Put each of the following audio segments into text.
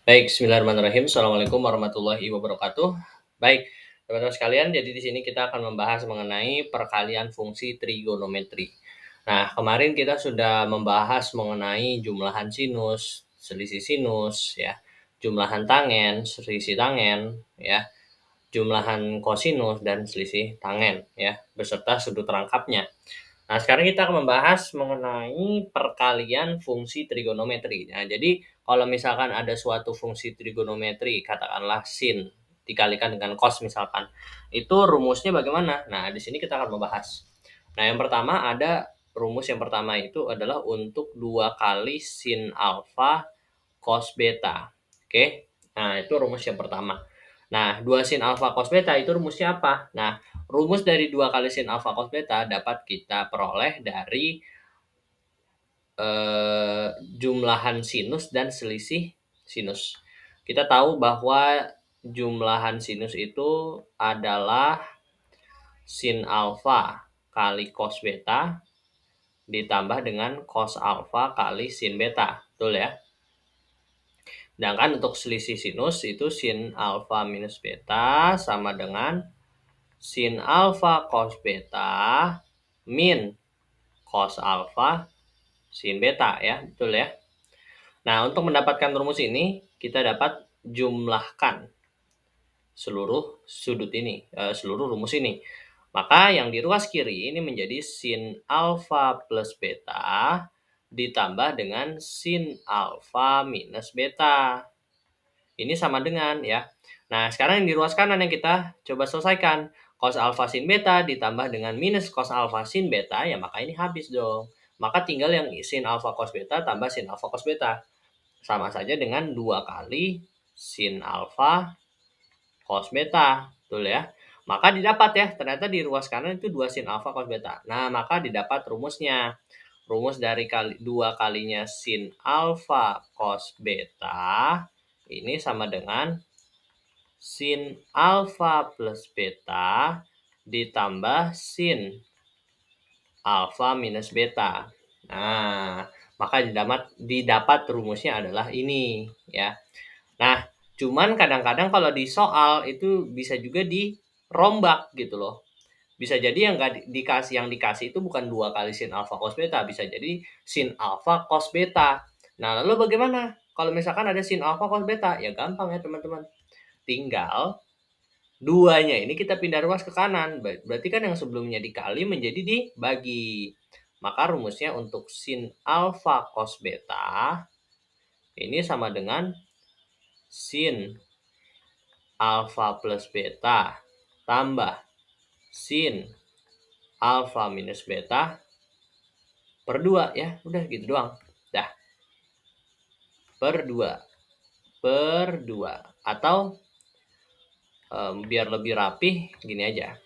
Baik, bismillahirrahmanirrahim. Assalamualaikum warahmatullahi wabarakatuh. Baik, teman-teman sekalian, jadi di sini kita akan membahas mengenai perkalian fungsi trigonometri. Nah, kemarin kita sudah membahas mengenai jumlahan sinus, selisih sinus, ya, jumlahan tangen, selisih tangen, ya, jumlahan kosinus dan selisih tangen, ya, beserta sudut rangkapnya. Nah, sekarang kita akan membahas mengenai perkalian fungsi trigonometri. Nah, jadi kalau misalkan ada suatu fungsi trigonometri, katakanlah sin dikalikan dengan cos misalkan, itu rumusnya bagaimana? Nah, di sini kita akan membahas. Nah, yang pertama ada rumus yang pertama itu adalah untuk 2 kali sin alfa cos beta. Oke. Nah, itu rumus yang pertama. Nah, 2 sin alfa cos beta itu rumusnya apa? Nah, rumus dari 2 kali sin alfa cos beta dapat kita peroleh dari jumlahan sinus dan selisih sinus. Kita tahu bahwa jumlahan sinus itu adalah sin alfa kali cos beta ditambah dengan cos alfa kali sin beta. Betul ya? Sedangkan untuk selisih sinus itu sin alfa minus beta sama dengan sin alfa cos beta min cos alfa sin beta ya, betul ya. Nah, untuk mendapatkan rumus ini kita dapat jumlahkan seluruh sudut ini, seluruh rumus ini. Maka yang di ruas kiri ini menjadi sin alfa plus beta ditambah dengan sin alfa minus beta. Ini sama dengan ya. Nah, sekarang yang di ruas kanan yang kita coba selesaikan. Cos alfa sin beta ditambah dengan minus cos alfa sin beta, ya maka ini habis dong. Maka tinggal yang sin alfa cos beta tambah sin alfa cos beta. Sama saja dengan 2 kali sin alfa cos beta. Betul ya. Maka didapat ya, ternyata di ruas kanan itu 2 sin alfa cos beta. Nah, maka didapat rumusnya. Rumus dari 2 kalinya sin alfa cos beta ini sama dengan sin alfa plus beta ditambah sin alfa minus beta. Nah, maka didapat rumusnya adalah ini ya. Nah, cuman kadang-kadang kalau di soal itu bisa juga dirombak gitu loh. Bisa jadi yang dikasih itu bukan 2 kali sin alfa cos beta, bisa jadi sin alfa cos beta. Nah, lalu bagaimana kalau misalkan ada sin alfa cos beta? Ya gampang ya teman-teman. Tinggal duanya ini kita pindah ruas ke kanan. Berarti kan yang sebelumnya dikali menjadi dibagi. Maka rumusnya untuk sin alfa cos beta ini sama dengan sin alfa plus beta tambah sin alfa minus beta per 2 ya. Udah gitu doang. Dah. Per 2. Atau biar lebih rapih gini aja.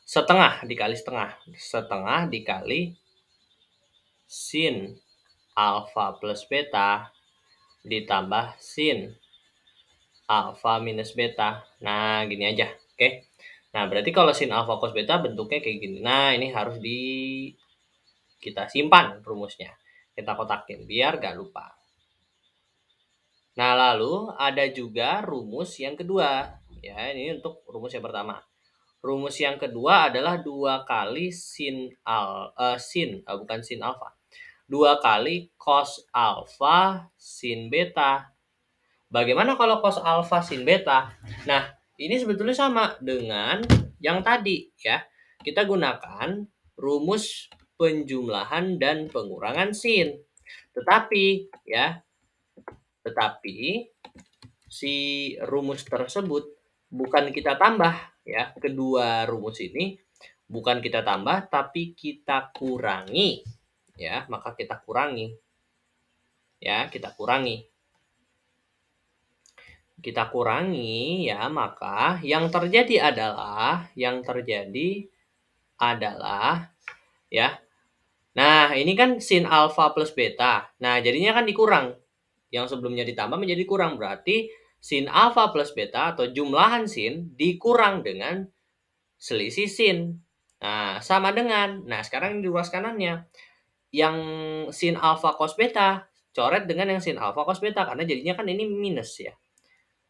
Setengah dikali setengah. Setengah dikali sin alfa plus beta ditambah sin alfa minus beta. Nah, gini aja. Oke. Nah, berarti kalau sin alfa cos beta bentuknya kayak gini. Nah, ini harus kita simpan rumusnya. Kita kotakin biar gak lupa. Nah, lalu ada juga rumus yang kedua. Ya, ini untuk rumus yang pertama. Rumus yang kedua adalah 2 kali bukan sin alfa. 2 kali cos alfa sin beta. Bagaimana kalau cos alfa sin beta? Nah, ini sebetulnya sama dengan yang tadi ya. Kita gunakan rumus penjumlahan dan pengurangan sin. Tetapi si rumus tersebut bukan kita tambah ya. Kedua rumus ini bukan kita tambah tapi kita kurangi ya. Maka kita kurangi ya, kita kurangi ya, maka yang terjadi adalah ya. Nah, ini kan sin alfa plus beta. Nah, jadinya kan dikurang. Yang sebelumnya ditambah menjadi kurang, berarti sin alfa plus beta atau jumlahan sin dikurang dengan selisih sin. Nah, sama dengan. Nah, sekarang di ruas kanannya yang sin alfa cos beta coret dengan yang sin alfa cos beta, karena jadinya kan ini minus ya.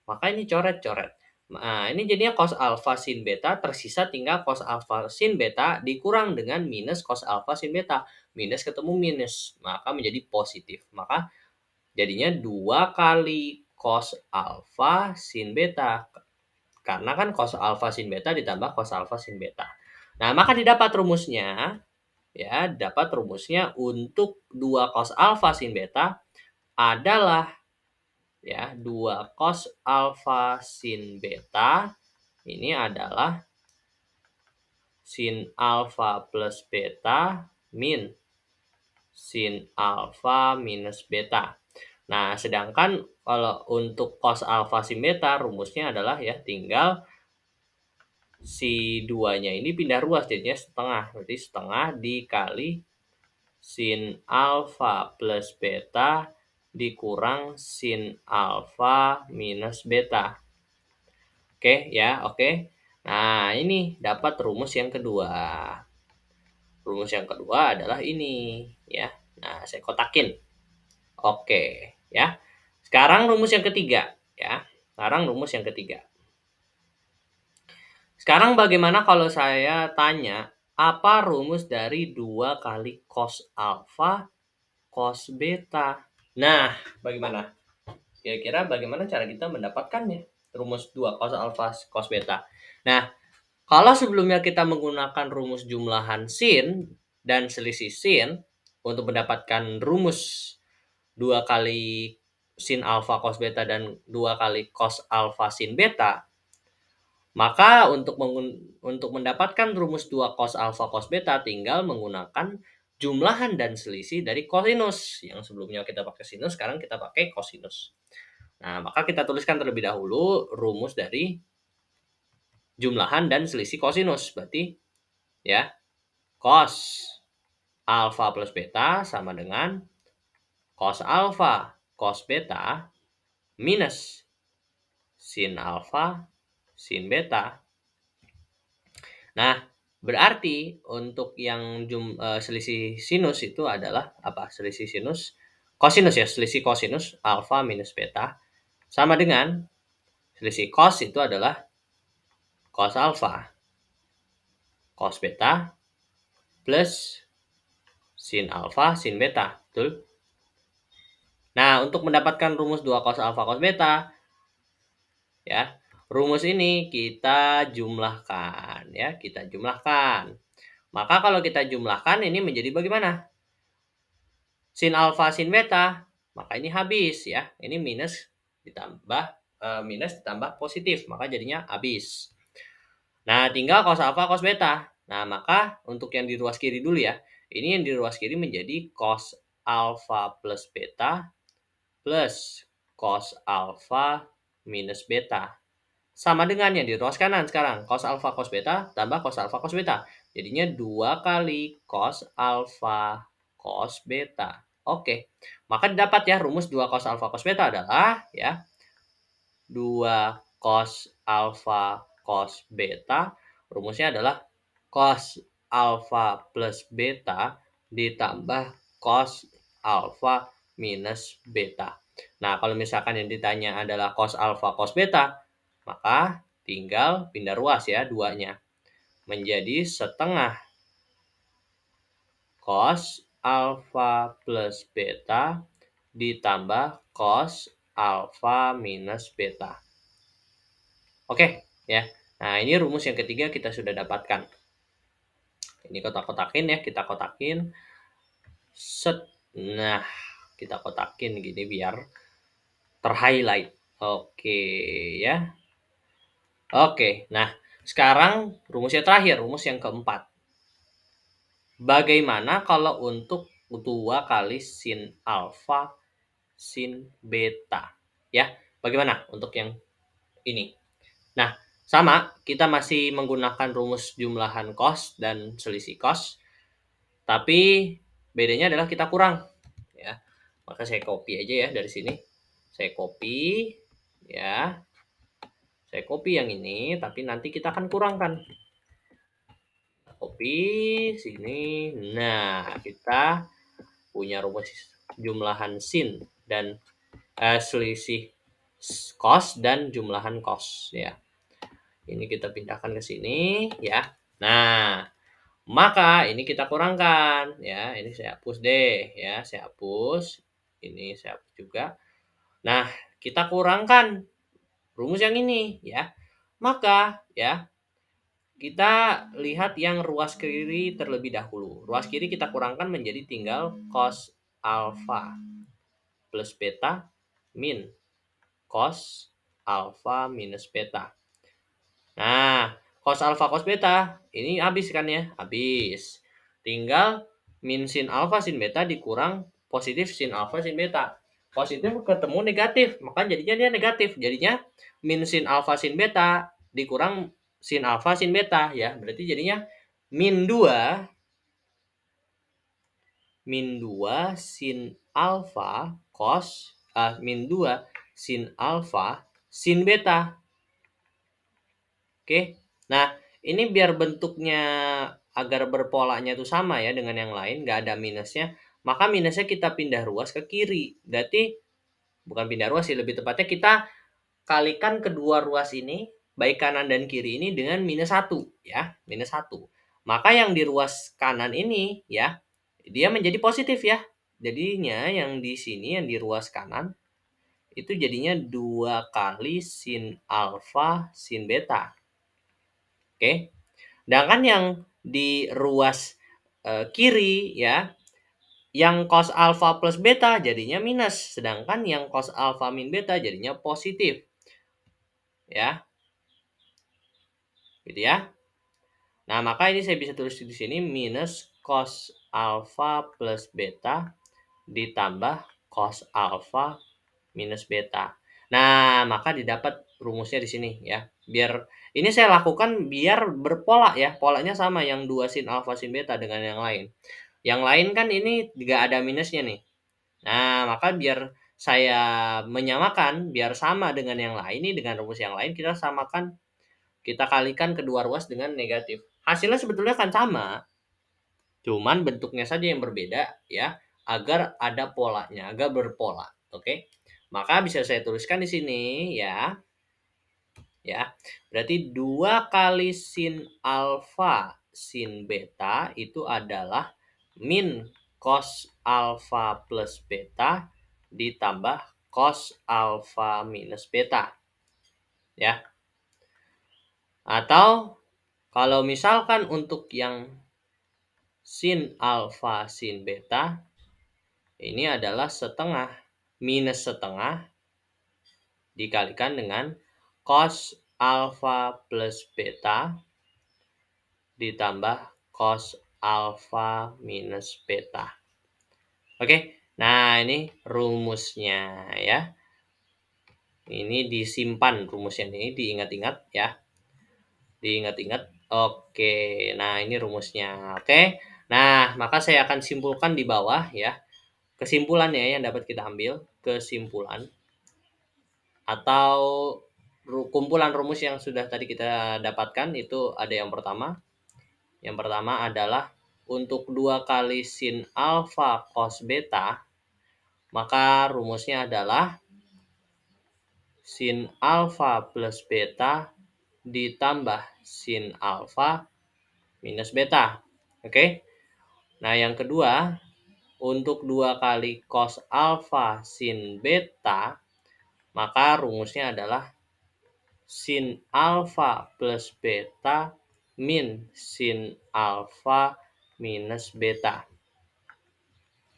Maka ini coret-coret. Nah, ini jadinya cos alfa sin beta, tersisa tinggal cos alfa sin beta dikurang dengan minus cos alfa sin beta. Minus ketemu minus, maka menjadi positif. Maka jadinya 2 kali cos alfa sin beta. Karena kan cos alfa sin beta ditambah cos alfa sin beta. Nah, maka didapat rumusnya, ya, dapat rumusnya untuk 2 cos alfa sin beta adalah ya 2 cos alfa sin beta ini adalah sin alfa plus beta min sin alfa minus beta. Nah, sedangkan kalau untuk cos alfa sin beta rumusnya adalah ya tinggal si 2-nya ini pindah ruas jadinya setengah. Berarti setengah dikali sin alfa plus beta dikurang sin alfa minus beta. Oke ya, oke. Nah, ini dapat rumus yang kedua. Rumus yang kedua adalah ini ya. Nah, saya kotakin. Oke, ya. Sekarang rumus yang ketiga ya. Sekarang rumus yang ketiga. Sekarang bagaimana kalau saya tanya apa rumus dari 2 kali cos alfa cos beta? Nah, bagaimana? Kira-kira bagaimana cara kita mendapatkannya? Rumus 2 cos alfa cos beta. Nah, kalau sebelumnya kita menggunakan rumus jumlahan sin dan selisih sin untuk mendapatkan rumus 2 kali sin alfa cos beta dan 2 kali cos alfa sin beta, maka untuk mendapatkan rumus 2 cos alfa cos beta tinggal menggunakan jumlahan dan selisih dari kosinus. Yang sebelumnya kita pakai sinus, sekarang kita pakai kosinus. Nah, maka kita tuliskan terlebih dahulu rumus dari jumlahan dan selisih kosinus. Berarti ya, cos alfa plus beta sama dengan cos alfa cos beta minus sin alfa sin beta. Nah, berarti untuk yang selisih sinus itu adalah apa? Selisih sinus kosinus ya, selisih kosinus alfa minus beta sama dengan selisih cos itu adalah cos alfa cos beta plus sin alfa sin beta. Betul? Nah, untuk mendapatkan rumus 2 cos alfa cos beta ya, rumus ini kita jumlahkan ya, kita jumlahkan. Maka kalau kita jumlahkan ini menjadi bagaimana? Sin alfa sin beta, maka ini habis ya. Ini minus ditambah positif, maka jadinya habis. Nah, tinggal cos alfa cos beta. Nah, maka untuk yang di ruas kiri dulu ya. Ini yang di ruas kiri menjadi cos alfa plus beta plus cos alfa minus beta. Sama dengan yang di ruas kanan sekarang. Cos alfa cos beta tambah cos alfa cos beta. Jadinya 2 kali cos alfa cos beta. Oke. Maka didapat ya rumus 2 cos alfa cos beta adalah ya 2 cos alfa cos beta. Rumusnya adalah cos alfa plus beta ditambah cos alfa minus beta. Nah, kalau misalkan yang ditanya adalah cos alfa cos beta, maka tinggal pindah ruas ya 2-nya. Menjadi setengah cos alfa plus beta ditambah cos alfa minus beta. Oke, ya. Nah, ini rumus yang ketiga kita sudah dapatkan. Ini kotak-kotakin ya, kita kotakin. Set. Nah, kita kotakin gini biar terhighlight. Oke, ya. Oke, nah sekarang rumusnya terakhir, rumus yang keempat. Bagaimana kalau untuk 2 kali sin alfa sin beta? Ya, bagaimana untuk yang ini? Nah, sama, kita masih menggunakan rumus jumlahan cos dan selisih cos. Tapi bedanya adalah kita kurang. Ya, maka saya copy aja ya dari sini. Saya copy, ya. Saya copy yang ini, tapi nanti kita akan kurangkan. Copy sini. Nah, kita punya rumus jumlahan sin dan selisih cos dan jumlahan cos ya. Ini kita pindahkan ke sini ya. Nah, maka ini kita kurangkan ya. Ini saya hapus deh ya, saya hapus. Ini saya hapus juga. Nah, kita kurangkan rumus yang ini ya. Maka ya, kita lihat yang ruas kiri terlebih dahulu. Ruas kiri kita kurangkan menjadi tinggal cos alfa plus beta min cos alfa minus beta. Nah, cos alfa cos beta ini habis kan ya? Habis. Tinggal min sin alfa sin beta dikurang positif sin alfa sin beta. Positif ketemu negatif, maka jadinya dia negatif. Jadinya min sin alfa sin beta dikurang sin alfa sin beta ya. Berarti jadinya min 2 sin alfa cos min 2 sin alfa sin beta. Oke. Nah, ini biar bentuknya agar berpolanya itu sama ya dengan yang lain, nggak ada minusnya, maka minusnya kita pindah ruas ke kiri. Berarti bukan pindah ruas sih, lebih tepatnya kita kalikan kedua ruas ini, baik kanan dan kiri ini dengan minus 1 ya, minus 1. Maka yang di ruas kanan ini ya, dia menjadi positif ya. Jadinya yang di sini yang di ruas kanan itu jadinya 2 kali sin alfa sin beta. Oke. Sedangkan yang di ruas kiri ya, yang cos alfa plus beta jadinya minus, sedangkan yang cos alfa min beta jadinya positif. Ya. Gitu ya. Nah, maka ini saya bisa tulis di sini minus cos alfa plus beta ditambah cos alfa minus beta. Nah, maka didapat rumusnya di sini ya. Biar ini saya lakukan biar berpola ya. Polanya sama yang 2 sin alfa sin beta dengan yang lain. Yang lain kan ini juga ada minusnya nih. Nah, maka biar saya menyamakan, biar sama dengan yang lain ini dengan rumus yang lain kita samakan, kita kalikan kedua ruas dengan negatif. Hasilnya sebetulnya kan sama. Cuman bentuknya saja yang berbeda ya, agar ada polanya, agar berpola. Oke. Maka bisa saya tuliskan di sini ya. Ya. Berarti 2 kali sin alfa sin beta itu adalah min cos alfa plus beta ditambah cos alfa minus beta. Ya. Atau kalau misalkan untuk yang sin alfa sin beta ini adalah setengah minus setengah dikalikan dengan cos alfa plus beta ditambah cos alfa minus beta. Oke, nah ini rumusnya ya. Ini disimpan rumusnya ini, diingat-ingat ya. Diingat-ingat. Oke, nah ini rumusnya. Oke, nah maka saya akan simpulkan di bawah ya. Kesimpulannya yang dapat kita ambil, kesimpulan atau kumpulan rumus yang sudah tadi kita dapatkan itu ada yang pertama. Yang pertama adalah untuk 2 kali sin alfa cos beta, maka rumusnya adalah sin alfa plus beta ditambah sin alfa minus beta. Oke. Nah, yang kedua, untuk 2 kali cos alfa sin beta, maka rumusnya adalah sin alfa plus beta min sin alfa minus beta.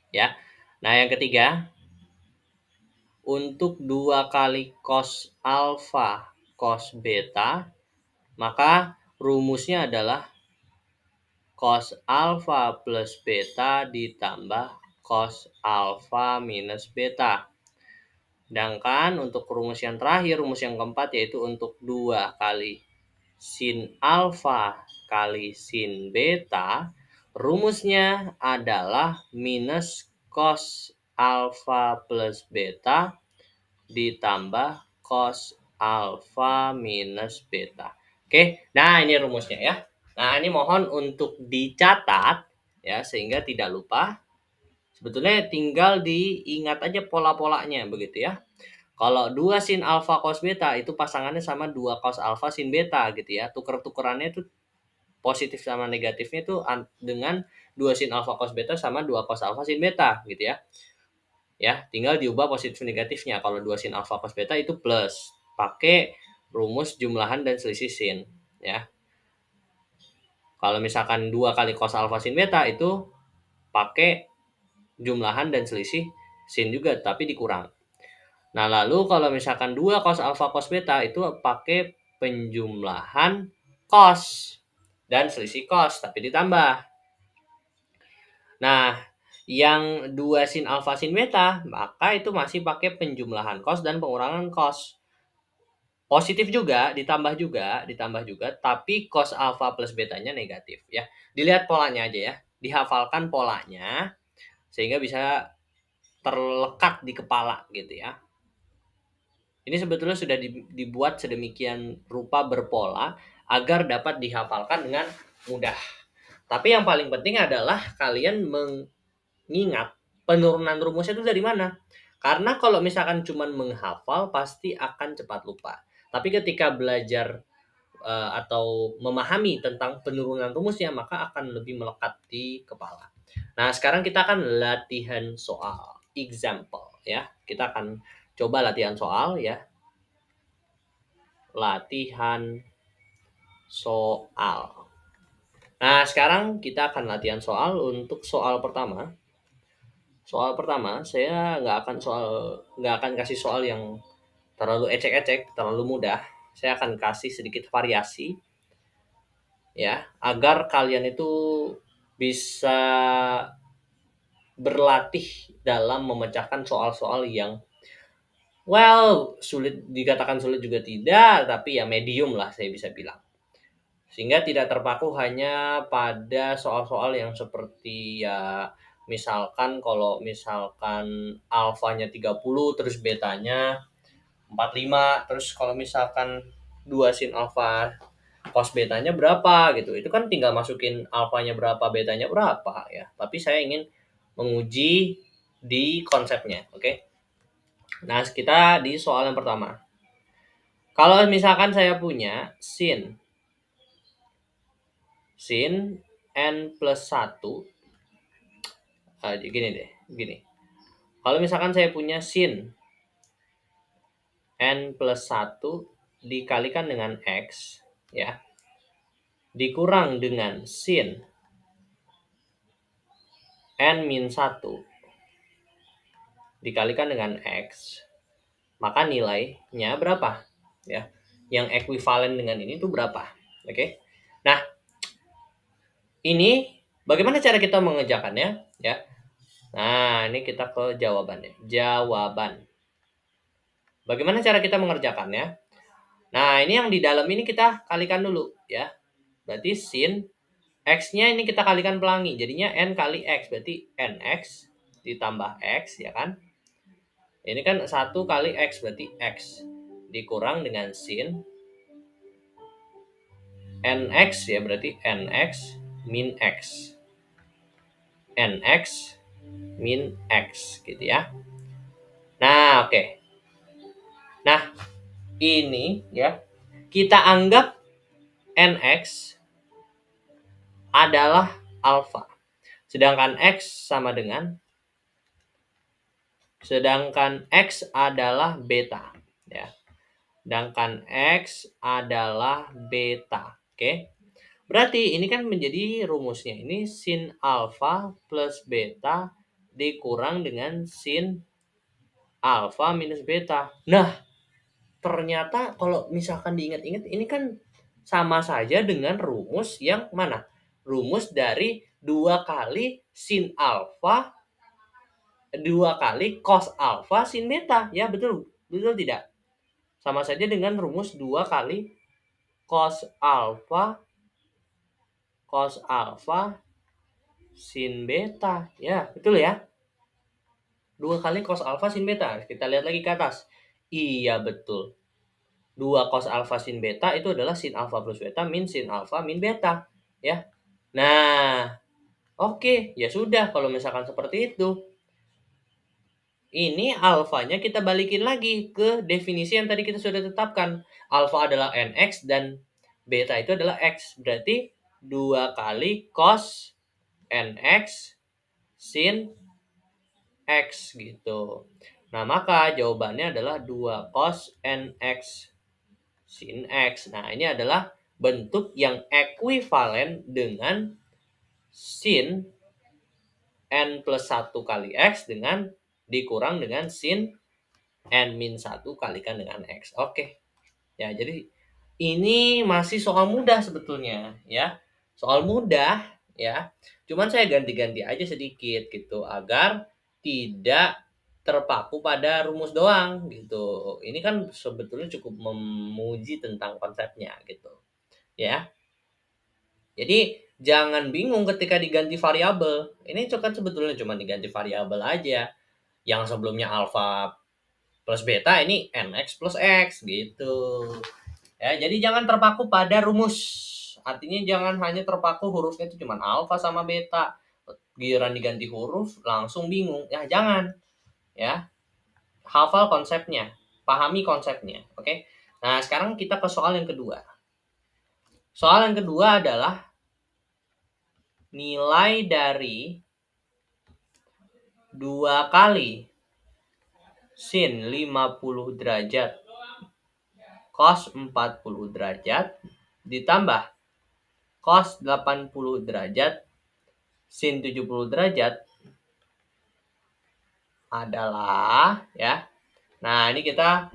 Ya. Nah, yang ketiga, untuk 2 kali cos alfa cos beta, maka rumusnya adalah cos alfa plus beta ditambah cos alfa minus beta. Sedangkan untuk rumus yang terakhir, rumus yang keempat, yaitu untuk 2 kali sin alfa kali sin beta, rumusnya adalah minus cos alfa plus beta ditambah cos alfa minus beta. Oke, nah ini rumusnya ya. Nah, ini mohon untuk dicatat ya sehingga tidak lupa. Sebetulnya tinggal diingat aja pola-polanya begitu ya. Kalau 2 sin alfa cos beta itu pasangannya sama 2 cos alfa sin beta gitu ya. Tuker-tukerannya itu positif sama negatifnya itu dengan 2 sin alfa cos beta sama 2 cos alfa sin beta gitu ya. Ya, tinggal diubah positif negatifnya. Kalau 2 sin alfa cos beta itu plus. Pakai rumus jumlahan dan selisih sin ya. Kalau misalkan 2 kali cos alfa sin beta itu pakai jumlahan dan selisih sin juga tapi dikurang. Nah, lalu kalau misalkan 2 cos alfa cos beta itu pakai penjumlahan cos dan selisih cos tapi ditambah. Nah, yang 2 sin alfa sin beta maka itu masih pakai penjumlahan cos dan pengurangan cos. Positif juga, ditambah juga, tapi cos alfa plus betanya negatif ya. Dilihat polanya aja ya, dihafalkan polanya sehingga bisa terlekat di kepala gitu ya. Ini sebetulnya sudah dibuat sedemikian rupa berpola agar dapat dihafalkan dengan mudah. Tapi yang paling penting adalah kalian mengingat penurunan rumusnya itu dari mana. Karena kalau misalkan cuma menghafal pasti akan cepat lupa. Tapi ketika belajar atau memahami tentang penurunan rumusnya maka akan lebih melekat di kepala. Nah, sekarang kita akan latihan soal, example ya. Kita akan coba latihan soal ya. Latihan soal. Nah, sekarang kita akan latihan soal untuk soal pertama. Soal pertama saya nggak akan kasih soal yang terlalu ecek-ecek, terlalu mudah. Saya akan kasih sedikit variasi ya, agar kalian itu bisa berlatih dalam memecahkan soal-soal yang sulit, dikatakan sulit juga tidak, tapi ya medium lah saya bisa bilang. Sehingga tidak terpaku hanya pada soal-soal yang seperti ya misalkan kalau misalkan alfanya 30 terus betanya 45, terus kalau misalkan 2 sin alfa cos betanya berapa gitu. Itu kan tinggal masukin alfanya berapa, betanya berapa ya. Tapi saya ingin menguji di konsepnya, oke? Nah, kita di soal yang pertama. Kalau misalkan saya punya sin n plus 1, gini. Kalau misalkan saya punya sin n plus 1 dikalikan dengan x, ya, dikurang dengan sin n min 1 dikalikan dengan x, maka nilainya berapa? Ya, yang ekuivalen dengan ini itu berapa? Oke. Nah, ini bagaimana cara kita mengerjakannya? Ya. Nah, ini kita ke jawabannya. Jawaban. Bagaimana cara kita mengerjakannya? Nah, ini yang di dalam ini kita kalikan dulu ya. Berarti sin x-nya ini kita kalikan pelangi. Jadinya n kali x. Berarti nx ditambah x ya kan. Ini kan 1 kali x berarti x. Dikurang dengan sin nx ya, berarti nx min x. Nx min x gitu ya. Nah, oke. Nah, ini ya kita anggap nx adalah alfa. Sedangkan x adalah beta ya. Sedangkan x adalah beta. Oke. Berarti ini kan menjadi rumusnya. Ini sin alfa plus beta dikurang dengan sin alfa minus beta. Nah, ternyata kalau misalkan diingat-ingat ini kan sama saja dengan rumus yang mana? Rumus dari 2 kali sin alfa 2 kali cos alfa sin beta. Ya, betul. Betul tidak? Sama saja dengan rumus 2 kali cos alfa sin beta. Ya, betul ya? 2 kali cos alfa sin beta. Kita lihat lagi ke atas. Iya, betul. 2 cos alfa sin beta itu adalah sin alfa plus beta min sin alfa min beta. Ya. Nah, oke. Ya sudah kalau misalkan seperti itu. ini alfanya kita balikin lagi ke definisi yang tadi kita sudah tetapkan. Alfa adalah nx dan beta itu adalah x. Berarti 2 kali cos nx sin x gitu. Nah, maka jawabannya adalah 2 cos nx sin x. Nah, ini adalah bentuk yang ekuivalen dengan sin n plus 1 kali x dengan dikurang dengan sin n min 1 kalikan dengan x. Oke. Ya, jadi ini masih soal mudah sebetulnya ya. Soal mudah ya. Cuman saya ganti-ganti aja sedikit gitu agar tidak terpaku pada rumus doang gitu. Ini kan sebetulnya cukup memuji tentang konsepnya gitu. Ya. Jadi jangan bingung ketika diganti variabel. Ini kan sebetulnya cuma diganti variabel aja. Yang sebelumnya alfa plus beta ini nx plus x gitu. Ya, jadi jangan terpaku pada rumus. Artinya jangan hanya terpaku hurufnya itu cuma alfa sama beta. Giliran diganti huruf langsung bingung. Ya, jangan. Ya. Hafal konsepnya, pahami konsepnya, oke? Nah, sekarang kita ke soal yang kedua. Soal yang kedua adalah nilai dari 2 kali sin 50 derajat cos 40 derajat ditambah cos 80 derajat sin 70 derajat adalah ya. Nah, ini kita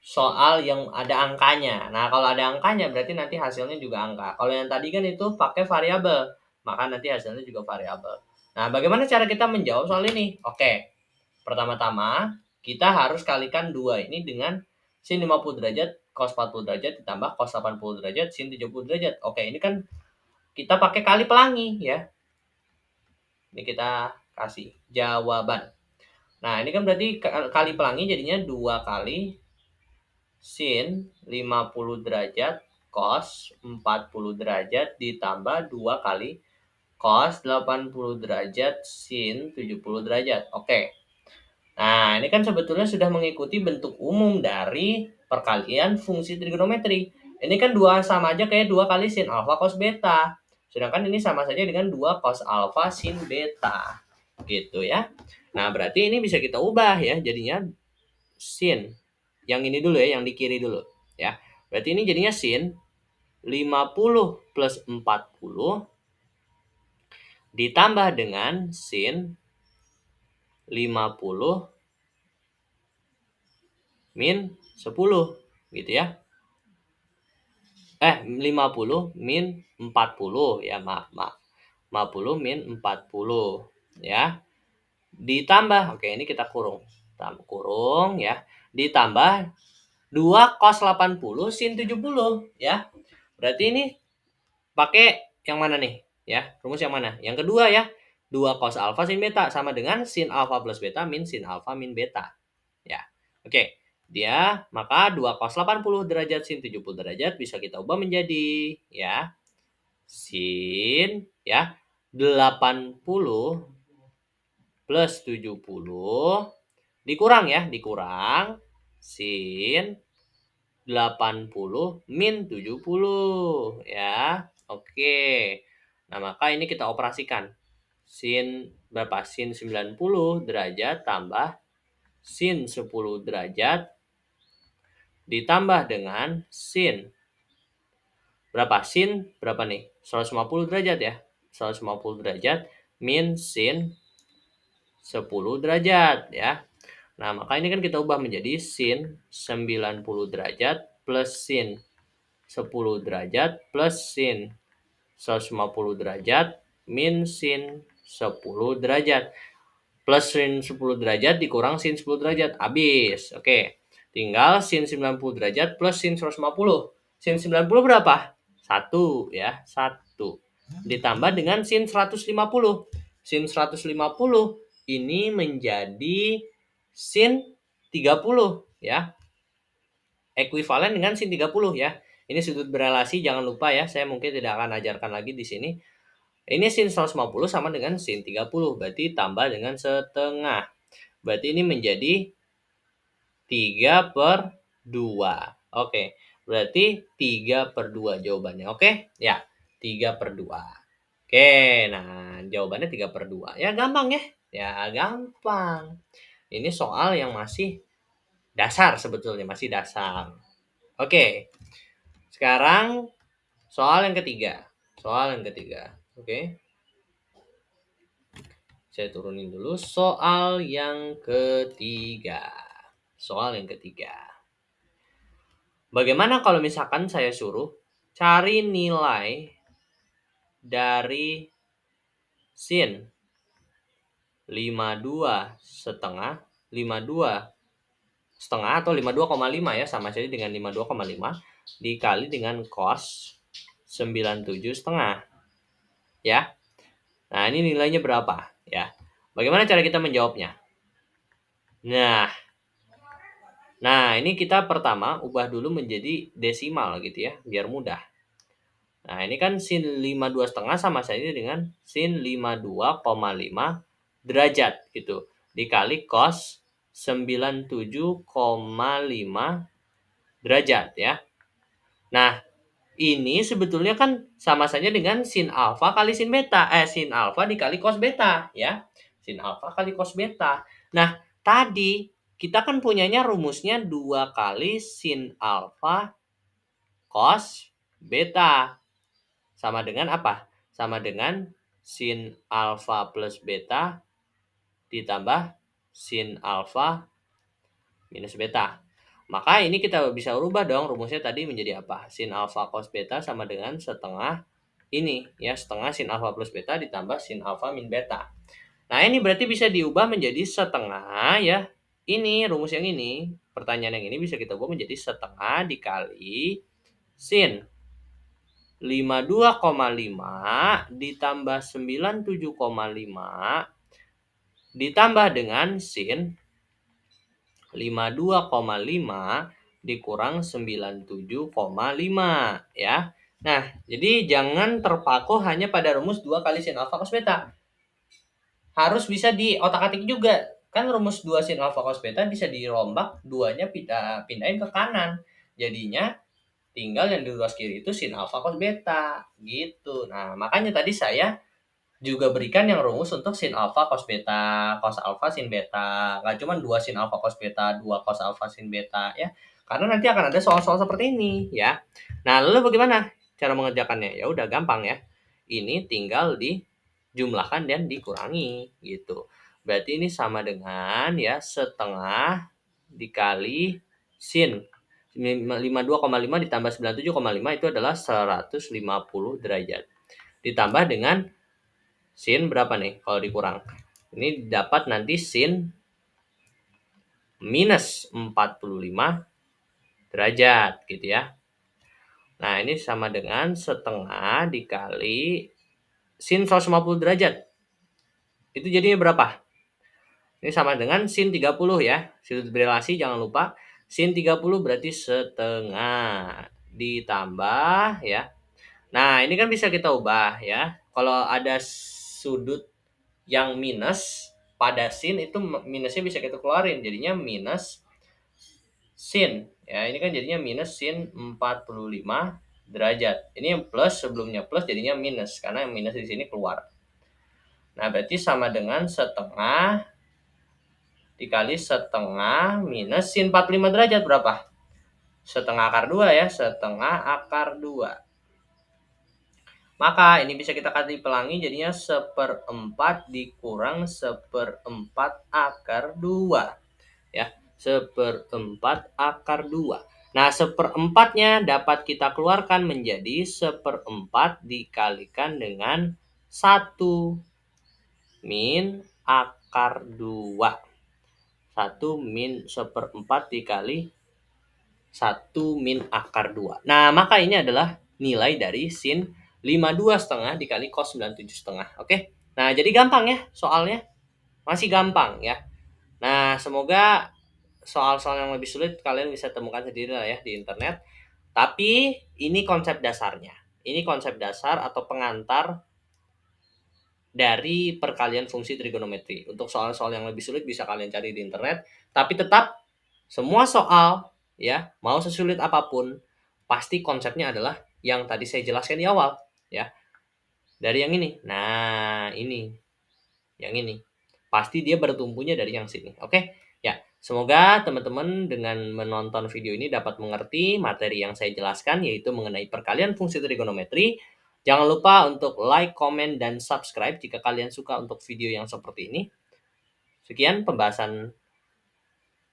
soal yang ada angkanya. Nah, kalau ada angkanya berarti nanti hasilnya juga angka. Kalau yang tadi kan itu pakai variabel, maka nanti hasilnya juga variabel. Nah, bagaimana cara kita menjawab soal ini? Oke. Pertama-tama, kita harus kalikan 2 ini dengan sin 50 derajat cos 40 derajat ditambah cos 80 derajat sin 70 derajat. Oke, ini kan kita pakai kali pelangi ya. Ini kita kasih jawaban. Nah, ini kan berarti kali pelangi jadinya 2 kali sin 50 derajat cos 40 derajat ditambah 2 kali cos 80 derajat sin 70 derajat. Oke. Nah, ini kan sebetulnya sudah mengikuti bentuk umum dari perkalian fungsi trigonometri. Ini kan 2 sama aja kayak 2 kali sin alfa cos beta. Sedangkan ini sama saja dengan 2 cos alfa sin beta. Gitu ya. Nah, berarti ini bisa kita ubah ya. Jadinya sin. Yang ini dulu ya, yang di kiri dulu. Ya. Berarti ini jadinya sin 50 plus 40 ditambah dengan sin 50 min 10 gitu ya. 50 min 40 ya, maaf. 50 min 40 ya. Ditambah, oke ini kita kurung. Kurung ya. Ditambah 2 cos 80 sin 70 ya. Berarti ini pakai yang mana nih? Ya, rumus yang mana? Yang kedua ya. 2 cos alfa sin beta sama dengan sin alfa plus beta min sin alfa min beta. Ya. Oke. Dia maka 2 cos 80 derajat sin 70 derajat bisa kita ubah menjadi ya sin ya 80 plus 70 dikurang sin 80 min 70 ya. Oke. Nah, maka ini kita operasikan. Sin berapa? Sin 90 derajat tambah sin 10 derajat ditambah dengan sin berapa? Sin berapa nih? 150 derajat ya. 150 derajat min sin 10 derajat ya. Nah, maka ini kan kita ubah menjadi sin 90 derajat plus sin 10 derajat plus sin 150 derajat min sin 10 derajat. Plus sin 10 derajat dikurang sin 10 derajat. Habis. Oke. Tinggal sin 90 derajat plus sin 150. Sin 90 berapa? 1 ya. 1. Ditambah dengan sin 150. Sin 150 ini menjadi sin 30 ya. Ekuivalen dengan sin 30 ya. Ini sudut berelasi, jangan lupa ya. Saya mungkin tidak akan ajarkan lagi di sini. Ini sin 150 sama dengan sin 30, berarti tambah dengan setengah. Berarti ini menjadi 3/2. Oke, berarti 3/2 jawabannya. Oke, ya 3/2. Oke, nah jawabannya 3/2. Ya gampang ya. Ya gampang. Ini soal yang masih dasar sebetulnya, masih dasar. Oke, sekarang soal yang ketiga. Soal yang ketiga. Oke. Saya turunin dulu soal yang ketiga. Soal yang ketiga. Bagaimana kalau misalkan saya suruh cari nilai dari sin 52 atau 52,5 ya, sama saja dengan 52,5 dikali dengan cos 97,5 ya. Nah, ini nilainya berapa ya? Bagaimana cara kita menjawabnya? Nah, ini kita pertama ubah dulu menjadi desimal gitu ya, biar mudah. Nah, ini kan sin 52,5 sama saja dengan sin 52,5 derajat gitu. Dikali cos 97,5 derajat ya. Nah, ini sebetulnya kan sama saja dengan sin alfa kali sin beta. Sin alfa dikali cos beta ya. Sin alfa kali cos beta. Nah, tadi kita kan punyanya rumusnya 2 kali sin alfa cos beta. Sama dengan apa? Sama dengan sin alfa plus beta ditambah sin alfa minus beta. Maka ini kita bisa rubah dong rumusnya tadi menjadi apa? Sin alfa cos beta sama dengan setengah ini ya, setengah sin alfa plus beta ditambah sin alfa min beta. Nah, ini berarti bisa diubah menjadi setengah ya. Ini rumus yang ini, pertanyaan yang ini bisa kita ubah menjadi setengah dikali sin 52,5 ditambah 97,5 ditambah dengan sin 52,5 dikurang 97,5 ya. Nah, jadi jangan terpaku hanya pada rumus 2 kali sin alfa cos beta. Harus bisa di otak-atik juga. Kan rumus 2 sin alfa cos beta bisa dirombak, duanya pindahin ke kanan. Jadinya tinggal yang di ruas kiri itu sin alfa cos beta gitu. Nah, makanya tadi saya juga berikan yang rumus untuk sin alfa cos beta, cos alfa sin beta. Nggak cuma 2 sin alfa cos beta, 2 cos alfa sin beta ya. Karena nanti akan ada soal-soal seperti ini ya. Nah, lalu bagaimana cara mengerjakannya? Ya udah gampang ya. Ini tinggal dijumlahkan dan dikurangi gitu. Berarti ini sama dengan ya setengah dikali sin 52,5 ditambah 97,5 itu adalah 150 derajat. Ditambah dengan sin berapa nih kalau dikurang? Ini dapat nanti sin minus 45 derajat gitu ya. Nah, ini sama dengan setengah dikali sin 150 derajat. Itu jadinya berapa? Ini sama dengan sin 30 ya. Sudut berelasi jangan lupa. Sin 30 berarti setengah ditambah ya. Nah, ini kan bisa kita ubah ya. Kalau ada sudut yang minus pada sin itu minusnya bisa kita keluarin. Jadinya minus sin. Ya, ini kan jadinya minus sin 45 derajat. Ini yang plus sebelumnya plus jadinya minus karena yang minus di sini keluar. Nah, berarti sama dengan setengah dikali setengah minus sin 45 derajat berapa? Setengah akar 2 ya, setengah akar 2. Maka ini bisa kita kali pelangi jadinya 1/4 dikurang 1/4 akar 2. Ya, 1/4 akar 2. Nah, 1/4-nya dapat kita keluarkan menjadi 1/4 dikalikan dengan 1 min akar 2. 1 min 1/4 dikali 1 min akar 2. Nah, maka ini adalah nilai dari sin 52,5 dikali cos 97,5. Oke. Nah, jadi gampang ya soalnya. Masih gampang ya. Nah, semoga soal-soal yang lebih sulit kalian bisa temukan sendiri lah ya di internet. Tapi ini konsep dasarnya. Ini konsep dasar atau pengantar dari perkalian fungsi trigonometri. Untuk soal-soal yang lebih sulit bisa kalian cari di internet, tapi tetap semua soal ya, mau sesulit apapun, pasti konsepnya adalah yang tadi saya jelaskan di awal ya. Dari yang ini. Nah, ini. Yang ini. Pasti dia bertumpunya dari yang sini. Oke? Ya, semoga teman-teman dengan menonton video ini dapat mengerti materi yang saya jelaskan, yaitu mengenai perkalian fungsi trigonometri. Jangan lupa untuk like, comment, dan subscribe jika kalian suka untuk video yang seperti ini. Sekian pembahasan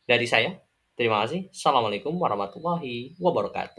dari saya. Terima kasih. Assalamualaikum warahmatullahi wabarakatuh.